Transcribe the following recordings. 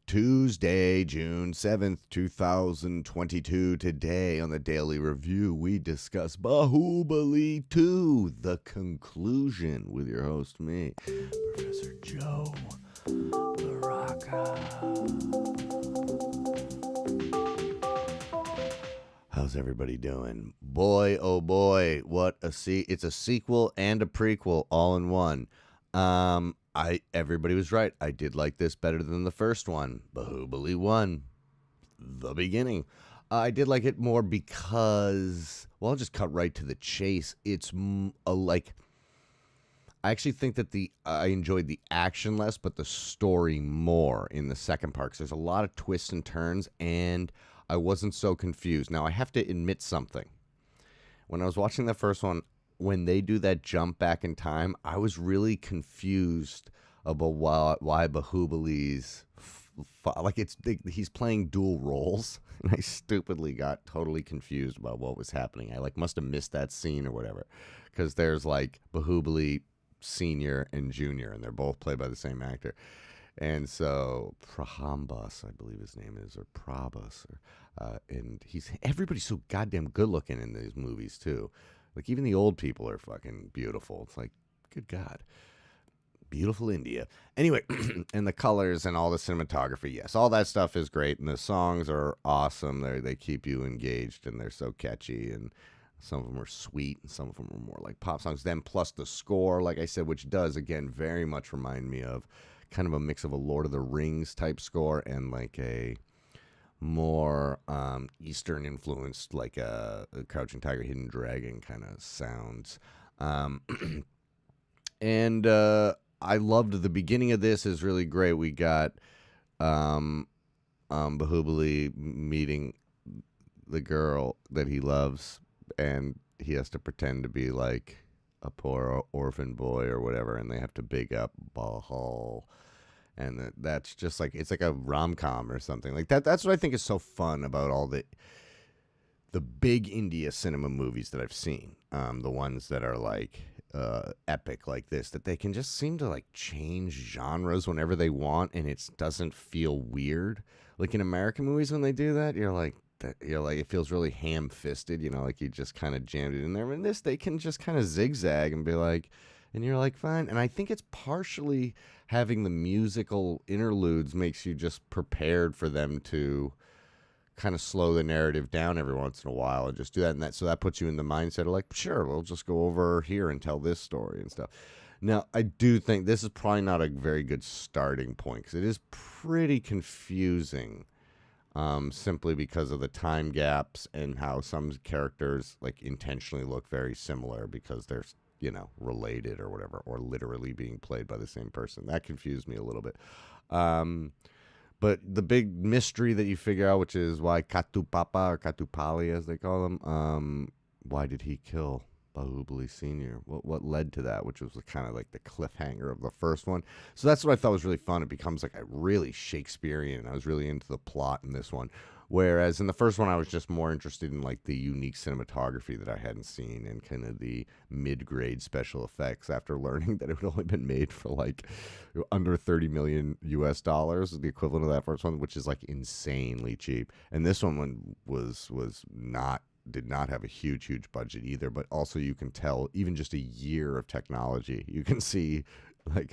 Tuesday, June 7th, 2022. Today on the Daily Review, we discuss Baahubali 2, the conclusion, with your host, me, Professor Joe Baraka. How's everybody doing? Boy, oh boy, what a it's a sequel and a prequel all in one. Everybody was right. I did like this better than the first one. Baahubali 1, the beginning. I did like it more because, well, I'll just cut right to the chase. It's I actually think that I enjoyed the action less, but the story more in the second part. 'Cause there's a lot of twists and turns, and I wasn't so confused. Now, I have to admit something. When I was watching the first one, when they do that jump back in time, I was really confused about why Baahubali's he's playing dual roles, and I stupidly got totally confused about what was happening. I must have missed that scene or whatever, because there's Baahubali Senior and Junior, and they're both played by the same actor. And so Prahambas, I believe his name is, or Prabhas, and everybody's so goddamn good looking in these movies too. Even the old people are fucking beautiful. It's good God. Beautiful India. Anyway, and the colors and all the cinematography, yes, all that stuff is great, and the songs are awesome. They keep you engaged, and they're so catchy, and some of them are sweet, and some of them are more like pop songs. Then plus the score, like I said, which does, again, very much remind me of kind of a mix of a Lord of the Rings type score and a more Eastern influenced, a Crouching Tiger, Hidden Dragon kind of sounds. And I loved the beginning of this is really great. We got Baahubali meeting the girl that he loves, and he has to pretend to be a poor orphan boy or whatever, and they have to big up Bahal. And that's just it's like a rom-com or something like that. That's what I think is so fun about all the big India cinema movies that I've seen. The ones that are epic like this, that they can just seem to change genres whenever they want, and it doesn't feel weird. In American movies, when they do that, it feels really ham-fisted. You just kind of jammed it in there. In this, they can just kind of zigzag and be and you're fine. And I think it's partially having the musical interludes makes you just prepared for them to kind of slow the narrative down every once in a while and just do that. So that puts you in the mindset of sure, we'll just go over here and tell this story and stuff. Now, I do think this is probably not a very good starting point, because it is pretty confusing, simply because of the time gaps and how some characters intentionally look very similar because they're related or whatever, or literally being played by the same person. That confused me a little bit. But the big mystery that you figure out, which is why Katupapa, or Katupali as they call him, why did he kill Baahubali Senior? What led to that, which was kind of the cliffhanger of the first one. So that's what I thought was really fun. It becomes a really Shakespearean, and I was really into the plot in this one. Whereas in the first one, I was just more interested in the unique cinematography that I hadn't seen, and kind of the mid-grade special effects, after learning that it had only been made for under $30 million US, the equivalent of that first one, which is insanely cheap. And this one did not have a huge budget either, but also you can tell, even just a year of technology, you can see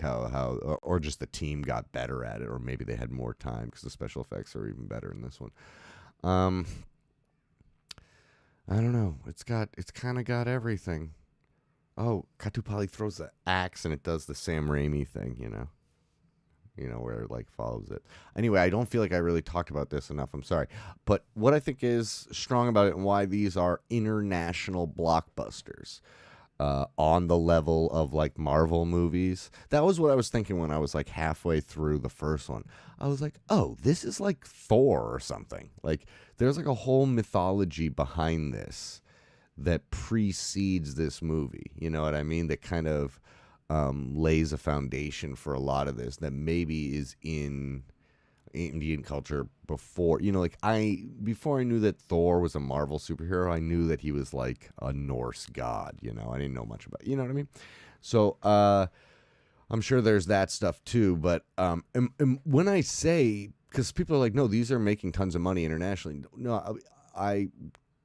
how or just the team got better at it, or maybe they had more time because the special effects are even better in this one. I don't know. It's kind of got everything. Oh, Katupali throws the axe and it does the Sam Raimi thing, where it follows it. Anyway, I don't feel I really talked about this enough. I'm sorry. But what I think is strong about it, and why these are international blockbusters, on the level of Marvel movies. That was what I was thinking when I was halfway through the first one. I was oh, this is Thor or something. There's a whole mythology behind this that precedes this movie. You know what I mean? That kind of lays a foundation for a lot of this that maybe is in Indian culture before, before I knew that Thor was a Marvel superhero, I knew that he was a Norse god, I didn't know much about, you know what I mean? So, I'm sure there's that stuff too, but and when I say because people are like, no, these are making tons of money internationally. No,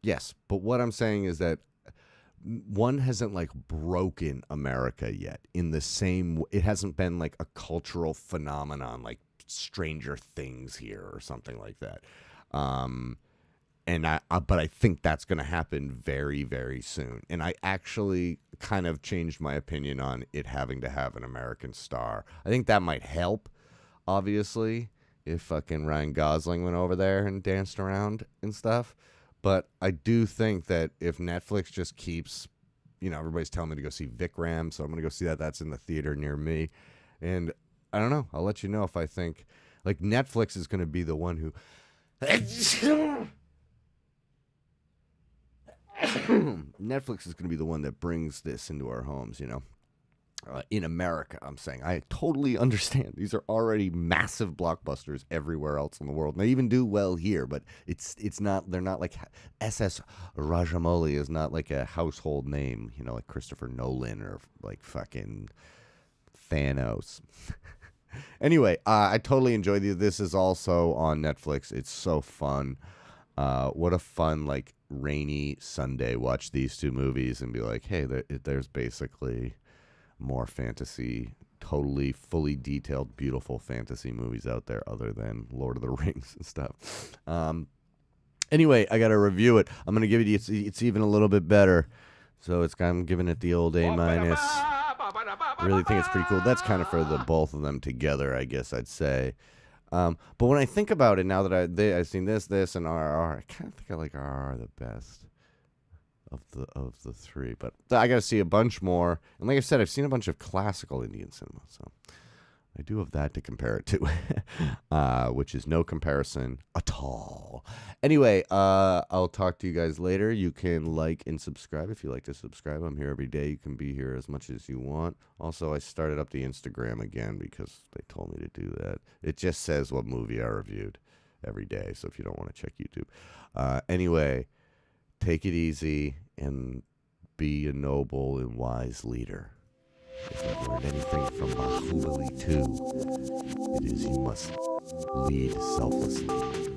yes, but what I'm saying is that one hasn't like broken America yet in the same. It hasn't been like a cultural phenomenon like Stranger Things here or something like that. And but I think that's going to happen very, very soon. And I actually kind of changed my opinion on it having to have an American star. I think that might help, obviously, if fucking Ryan Gosling went over there and danced around and stuff. But I do think that if Netflix just keeps, everybody's telling me to go see Vikram, so I'm going to go see that. That's in the theater near me. And I don't know. I'll let you know if I think, like, Netflix is going to be the one who... Netflix is going to be the one that brings this into our homes, in America, I'm saying. I totally understand. These are already massive blockbusters everywhere else in the world. And they even do well here, but it's not, they're not like SS Rajamouli is not like a household name, like Christopher Nolan or like fucking Thanos. Anyway, I totally enjoyed this. This is also on Netflix. It's so fun. What a fun, like, rainy Sunday. Watch these two movies and be like, hey, there's basically more fantasy, totally fully detailed, beautiful fantasy movies out there other than Lord of the Rings and stuff. Anyway, I got to review it. I'm going to give it, it's even a little bit better. So I'm giving it the old A-. I really think it's pretty cool. That's kind of for the both of them together, I guess I'd say. But when I think about it, now that I've seen this, and RRR, I kind of think I like RRR the best of the three. But I got to see a bunch more. And like I said, I've seen a bunch of classical Indian cinema, so I do have that to compare it to, which is no comparison at all. Anyway, I'll talk to you guys later. You can like and subscribe if you like to subscribe. I'm here every day. You can be here as much as you want. Also, I started up the Instagram again because they told me to do that. It just says what movie I reviewed every day, so if you don't want to check YouTube. Anyway, take it easy and be a noble and wise leader. If I've learned anything from Baahubali 2, it is you must lead selflessly.